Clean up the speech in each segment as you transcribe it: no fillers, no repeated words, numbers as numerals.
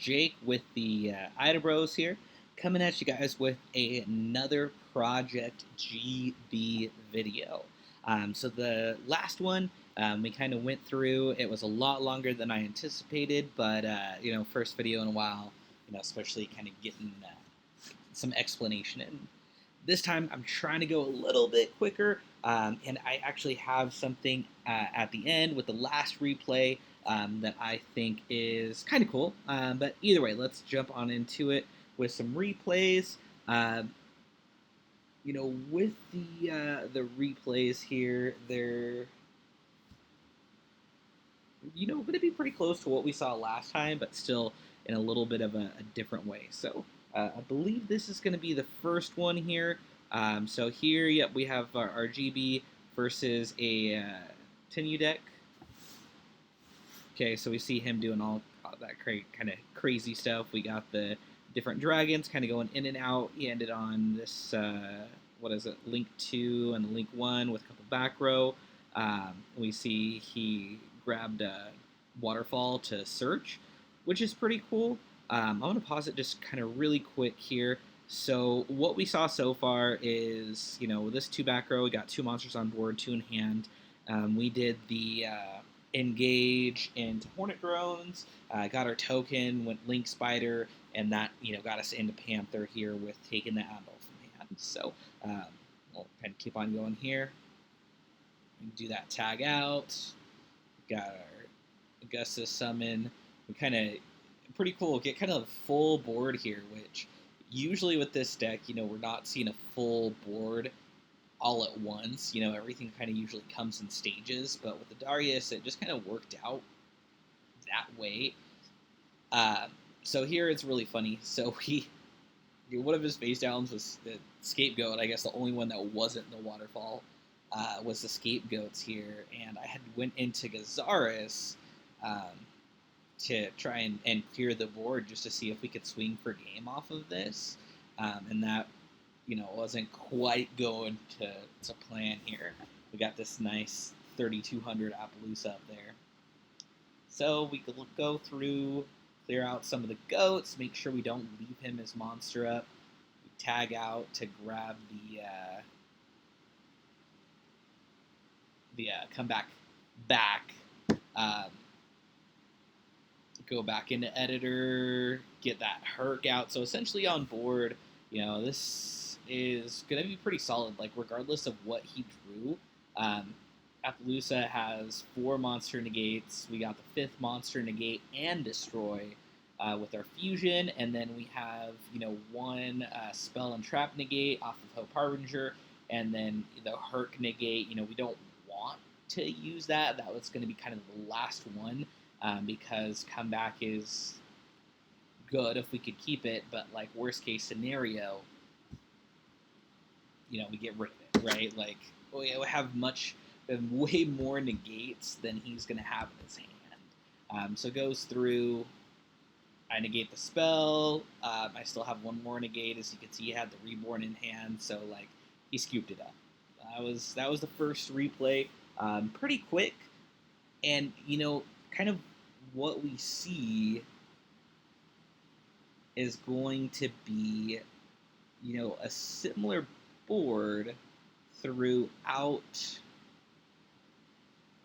Jake with the Ida Bros here, coming at you guys with another Project GB video. So the last one we kind of went through. It was a lot longer than I anticipated, but first video in a while, especially kind of getting some explanation in. This time I'm trying to go a little bit quicker, and I actually have something at the end with the last replay that I think is kind of cool. But either way, let's jump on into it with some replays. With the replays here, they're going to be pretty close to what we saw last time, but still in a little bit of a different way. So I believe this is going to be the first one here. So here, yep, we have our GB versus a Tenu deck. Okay, so we see him doing all that kind of crazy stuff. We got the different dragons kind of going in and out. He ended on this, what is it, Link 2 and Link 1 with a couple back row. We see he grabbed a waterfall to search, which is pretty cool. I'm going to pause it just kind of really quick here. So what we saw so far is, with this 2 back row, we got 2 monsters on board, 2 in hand. We did the engage into Hornet Drones, got our token, went Link Spider, and that got us into Panther here with taking the Admiral from hand. So we'll kind of keep on going here. We can do that tag out. Got our Augustus summon. We kind of pretty cool. Get kind of a full board here, which usually with this deck, we're not seeing a full board all at once. Everything kind of usually comes in stages, but with the Darius, it just kind of worked out that way. So here it's really funny. So one of his face downs was the Scapegoat. I guess the only one that wasn't the waterfall was the Scapegoats here, and I had went into Gazaris to try and clear the board just to see if we could swing for game off of this, and that wasn't quite going to plan here. We got this nice 3200 Appaloosa up there. So we could go through, clear out some of the goats, make sure we don't leave him as monster up. We tag out to grab the comeback back. Go back into editor, get that Herc out. So essentially on board, this is going to be pretty solid, like regardless of what he drew. Appaloosa has 4 monster negates. We got the 5th monster negate and destroy with our fusion, and then we have 1 spell and trap negate off of Hope Harbinger, and then the Herc negate. We don't want to use that. That was going to be kind of the last one, because comeback is good if we could keep it, but like worst case scenario, we get rid of it, right? Like we have way more negates than he's going to have in his hand. So it goes through. I negate the spell. I still have 1 more negate. As you can see, he had the Reborn in hand, so like he scooped it up. That was the first replay. Pretty quick, and kind of what we see is going to be a similar board throughout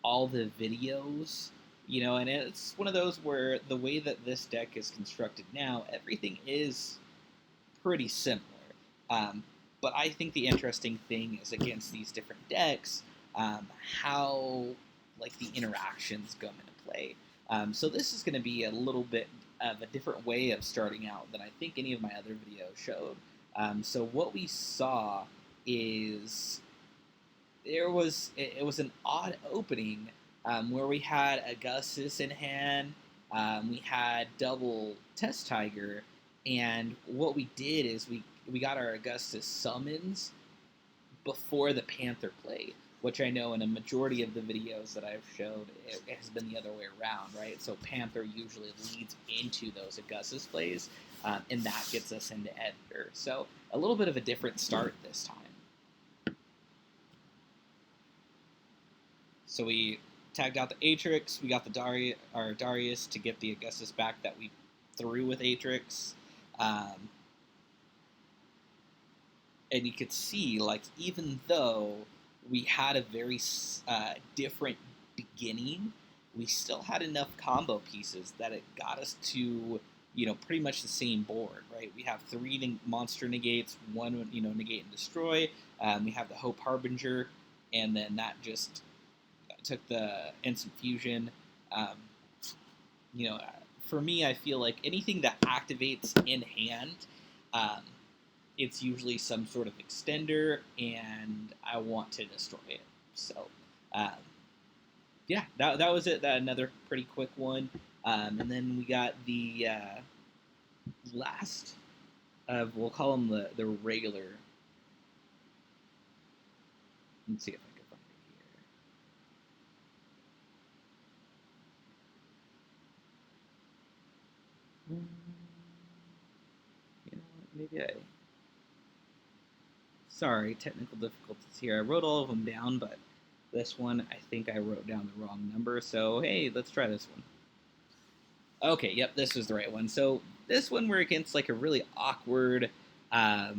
all the videos, and it's one of those where the way that this deck is constructed now, everything is pretty similar. But I think the interesting thing is against these different decks, how like the interactions come into play. So this is going to be a little bit of a different way of starting out than I think any of my other videos showed. So what we saw is it was an odd opening where we had Augustus in hand, we had double Test Tiger, and what we did is we got our Augustus summons before the Panther play, which I know in a majority of the videos that I've showed, it has been the other way around, right? So Panther usually leads into those Augustus plays, and that gets us into editor. So a little bit of a different start this time. So we tagged out the Atrix, we got the Darius to get the Augustus back that we through with Atrix. Um, and you could see, like, even though we had a very different beginning, we still had enough combo pieces that it got us to, pretty much the same board, right? We have three monster negates, one, negate and destroy. We have the Hope Harbinger, and then that just took the instant fusion. Um, you know, for me, I feel like anything that activates in hand, um, it's usually some sort of extender, and I want to destroy it. So, um, yeah, that was it. That another pretty quick one, and then we got the last of, we'll call them the regular. Let's see if I can find it here. You know what? Maybe I. Sorry, technical difficulties here. I wrote all of them down, but this one I think I wrote down the wrong number. So hey, let's try this one. Okay, yep, this was the right one. So this one we're against like a really awkward, I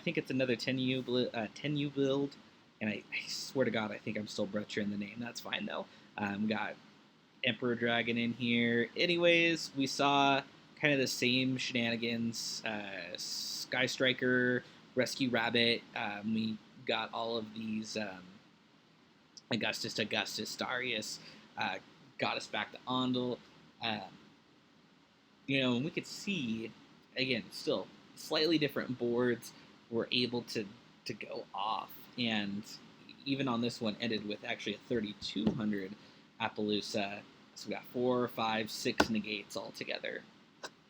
think it's another 10U build, and I swear to God, I think I'm still butchering the name. That's fine though. Got Emperor Dragon in here. Anyways, we saw kind of the same shenanigans. Sky Striker, Rescue Rabbit. We got all of these Augustus, Darius, got us back to Ondel. Um, and we could see, again, still slightly different boards were able to go off. And even on this one, ended with actually a 3,200 Appaloosa. So we got 4, 5, 6 negates all together.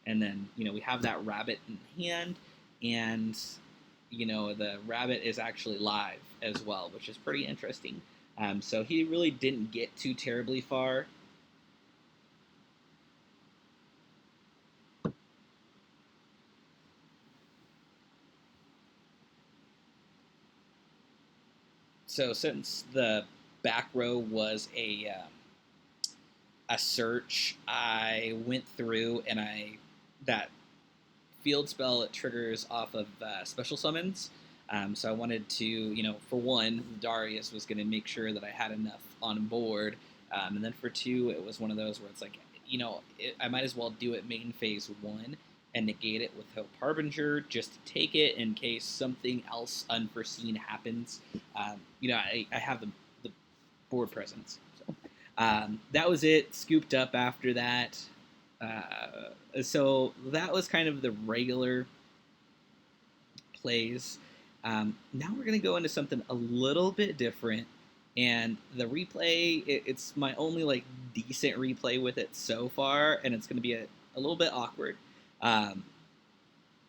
And then, we have that rabbit in hand, and, the rabbit is actually live as well, which is pretty interesting. So he really didn't get too terribly far. So since the back row was a search, I went through and that field spell, it triggers off of special summons. So I wanted to, for one, Darius was going to make sure that I had enough on board. And then for two, it was one of those where it's like, I might as well do it main phase 1 and negate it with Hope Harbinger just to take it in case something else unforeseen happens. I have the board presence. So that was it. Scooped up after that. So that was kind of the regular plays. Now we're going to go into something a little bit different. And the replay, it's my only like decent replay with it so far, and it's going to be a little bit awkward.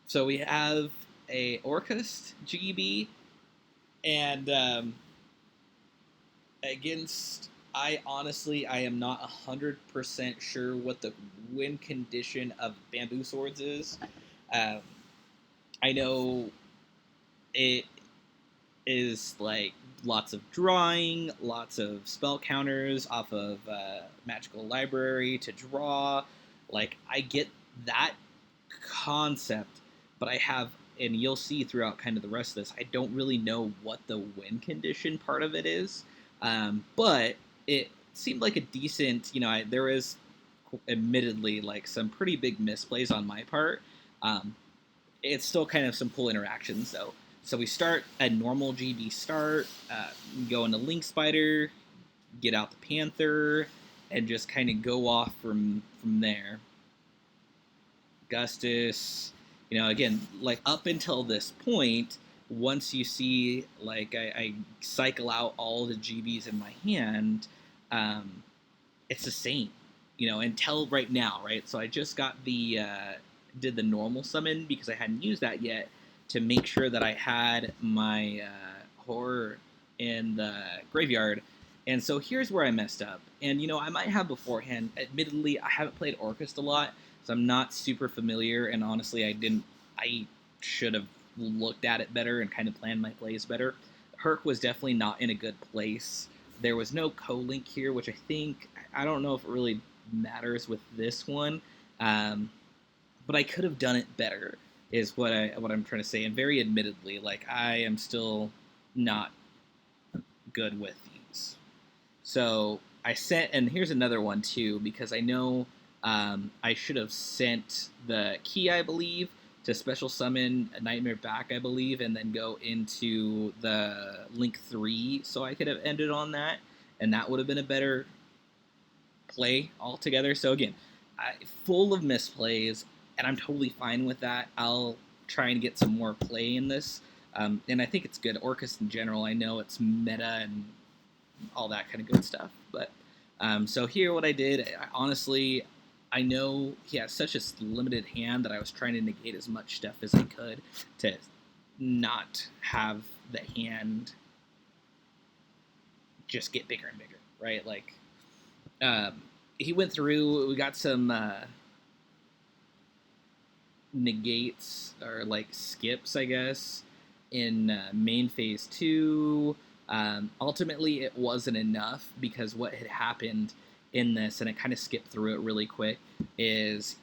So we have a Orcust GB, and against, I am not 100% sure what the win condition of Bamboo Swords is. I know it is like lots of drawing, lots of spell counters off of Magical Library to draw. Like, I get that concept, but I have, and you'll see throughout kind of the rest of this, I don't really know what the win condition part of it is. But it seemed like a decent, there is admittedly like some pretty big misplays on my part. It's still kind of some cool interactions though. So we start a normal GB start, go into Link Spider, get out the Panther, and just kind of go off from there. Gustus, again, like up until this point, once you see, like, I cycle out all the GBs in my hand, it's the same, until right now, right? So I just got did the normal summon because I hadn't used that yet to make sure that I had my horror in the graveyard. And so here's where I messed up. And, I might have beforehand. Admittedly, I haven't played Orcust a lot, so I'm not super familiar. And honestly, I should have looked at it better and kind of planned my plays better. Herc was definitely not in a good place. There was no co-link here, which I don't know if it really matters with this one. but I could have done it better. Is what I'm trying to say, and very admittedly, like I am still not good with these. So I sent, and here's another one too, because I know I should have sent the key, I believe, to special summon a Nightmare back, I believe, and then go into the Link 3, so I could have ended on that, and that would have been a better play altogether. So again, full of misplays, and I'm totally fine with that. I'll try and get some more play in this, and I think it's good. Orcus in general, I know it's meta and all that kind of good stuff. But so here, what I did, honestly, I know he has such a limited hand that I was trying to negate as much stuff as I could to not have the hand just get bigger and bigger, right? Like, he went through, we got some negates, or like skips, I guess, in main phase 2. Ultimately, it wasn't enough, because what had happened in this, and it kind of skipped through it really quick, is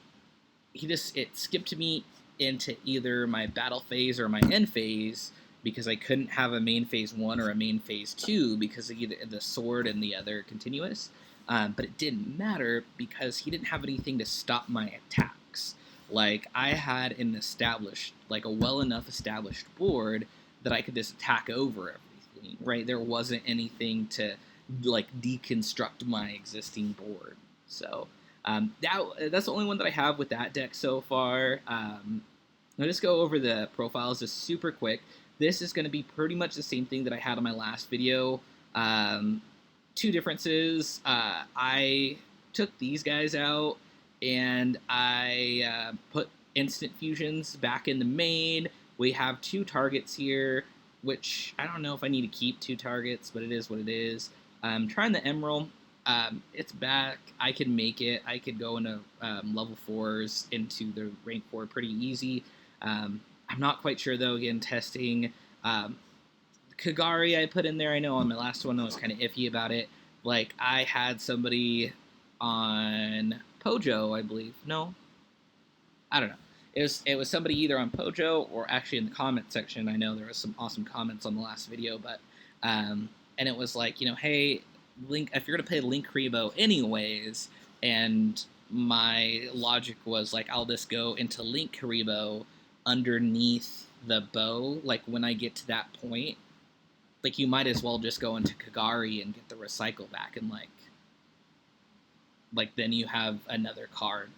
it skipped me into either my battle phase or my end phase, because I couldn't have a main phase 1 or a main phase 2 because of either the sword and the other continuous. But it didn't matter, because he didn't have anything to stop my attacks. Like, I had an established, like a well enough established board that I could just attack over everything, right? There wasn't anything to, like, deconstruct my existing board. So that's the only one that I have with that deck so far. I'll just go over the profiles just super quick. This is going to be pretty much the same thing that I had on my last video. Two differences. I took these guys out, and I put instant fusions back in the main. We have 2 targets here, which I don't know if I need to keep 2 targets, but it is what it is. I'm trying the Emerald. It's back. I can make it. I could go into level 4s into the rank 4 pretty easy. I'm not quite sure, though. Again, testing. Kagari I put in there. I know on my last one I was kind of iffy about it. Like, I had somebody on Pojo, I believe. No, I don't know. It was somebody either on Pojo or actually in the comment section. I know there was some awesome comments on the last video, but and it was like, hey, Link, if you're gonna play Link Rebo anyways, and my logic was like, I'll just go into Link Rebo underneath the bow. Like, when I get to that point, like, you might as well just go into Kagari and get the recycle back, and like then you have another card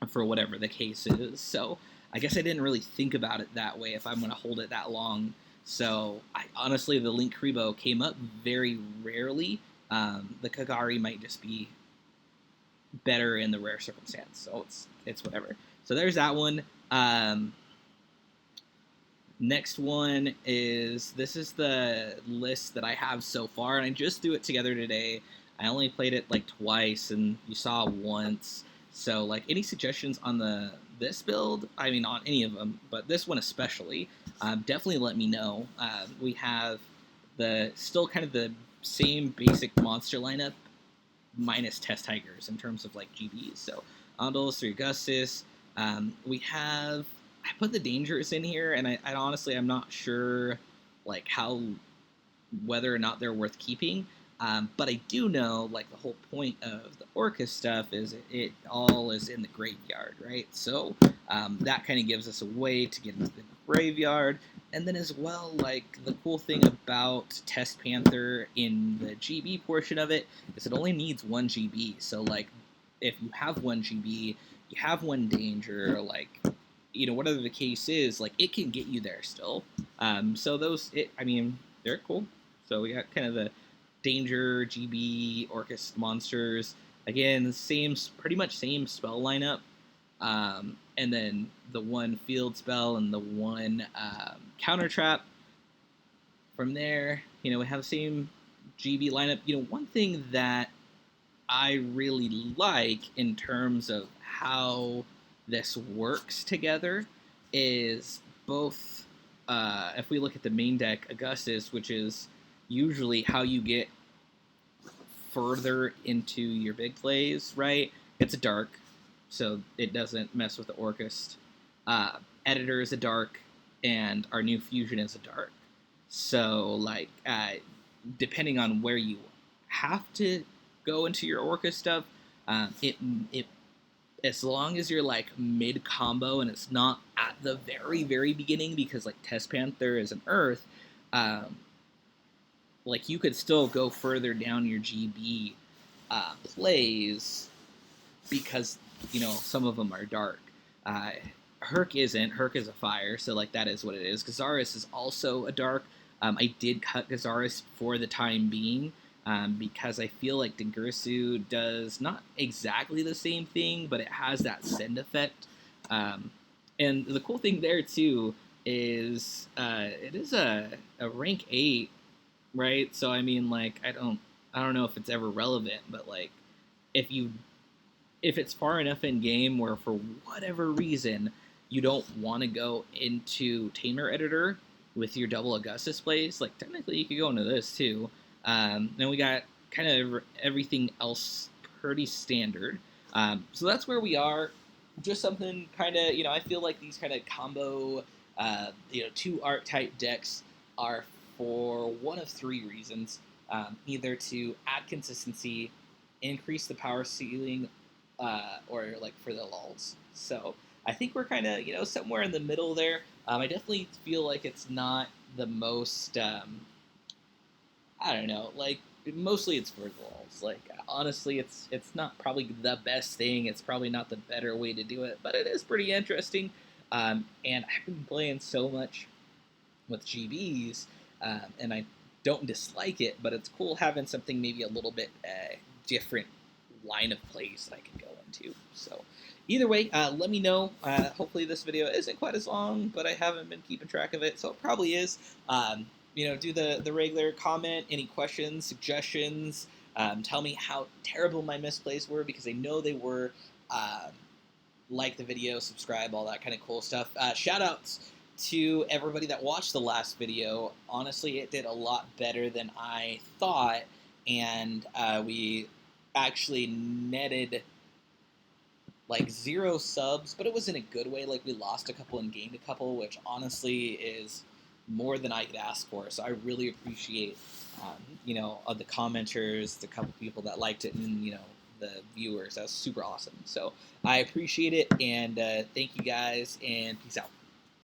for whatever the case is. So I guess I didn't really think about it that way, if I'm going to hold it that long. So honestly, the Link Rebo came up very rarely. The Kagari might just be better in the rare circumstance, so it's whatever. So there's that one. Next one is, this is the list that I have so far, and I just threw it together today. I only played it like twice, and you saw once. So, like, any suggestions on this build? I mean, on any of them, but this one especially, definitely let me know. We have still kind of the same basic monster lineup, minus Test Tigers in terms of like GBs. So Ondos, 3 Augustus. We have, I put the Dangers in here, and I honestly, I'm not sure like whether or not they're worth keeping. But I do know, like, the whole point of the Orcus stuff is it all is in the graveyard, right? So that kind of gives us a way to get into the graveyard. And then as well, like, the cool thing about Test Panther in the GB portion of it is it only needs 1 GB. So, like, if you have 1 GB, you have 1 Danger, like, whatever the case is, like, it can get you there still. So they're cool. So we got kind of the Danger, GB, Orcus monsters. Again, pretty much same spell lineup. And then the 1 field spell and the 1 counter trap. From there, we have the same GB lineup. One thing that I really like in terms of how this works together is both, if we look at the main deck, Augustus, which is usually how you get further into your big plays, right? It's a dark. so it doesn't mess with the Orcust. Editor is a dark, and our new fusion is a dark. So like, depending on where you have to go into your Orca stuff, it as long as you're like mid combo and it's not at the very beginning, because like Test Panther is an Earth, um, like you could still go further down your GB plays, because some of them are dark. Uh, Herc isn't. Herc is a fire, so like that is what it is. Gazaris is also a dark. I did cut Gazaris for the time being, because I feel like Dengursu does not exactly the same thing, but it has that send effect. And the cool thing there too is it is a rank 8, right? So I mean, like I don't know if it's ever relevant, but like if you if it's far enough in game where for whatever reason you don't want to go into Tamer Editor with your double Augustus plays, like technically you could go into this too. Then we got kind of everything else pretty standard. So that's where we are. Just something kind of, I feel like these kind of combo, two archetype decks are for one of three reasons. Either to add consistency, increase the power ceiling, or like for the lulls. So I think we're kind of somewhere in the middle there. I definitely feel like it's not the most. I don't know. Like mostly it's for the lulls. Like honestly, it's not probably the best thing. It's probably not the better way to do it, but it is pretty interesting. And I've been playing so much with GBs, and I don't dislike it, but it's cool having something maybe a little bit different line of plays that I can go into. So either way, let me know. Hopefully this video isn't quite as long, but I haven't been keeping track of it, so it probably is. Do the regular comment, any questions, suggestions. Tell me how terrible my misplays were, because I know they were. Like the video, subscribe, all that kind of cool stuff. Shout outs to everybody that watched the last video. Honestly, it did a lot better than I thought, and we actually netted like 0 subs, but it was in a good way. Like we lost a couple and gained a couple, which honestly is more than I could ask for. So I really appreciate, of the commenters, the couple people that liked it, and the viewers. That was super awesome. So I appreciate it, and thank you guys, and peace out.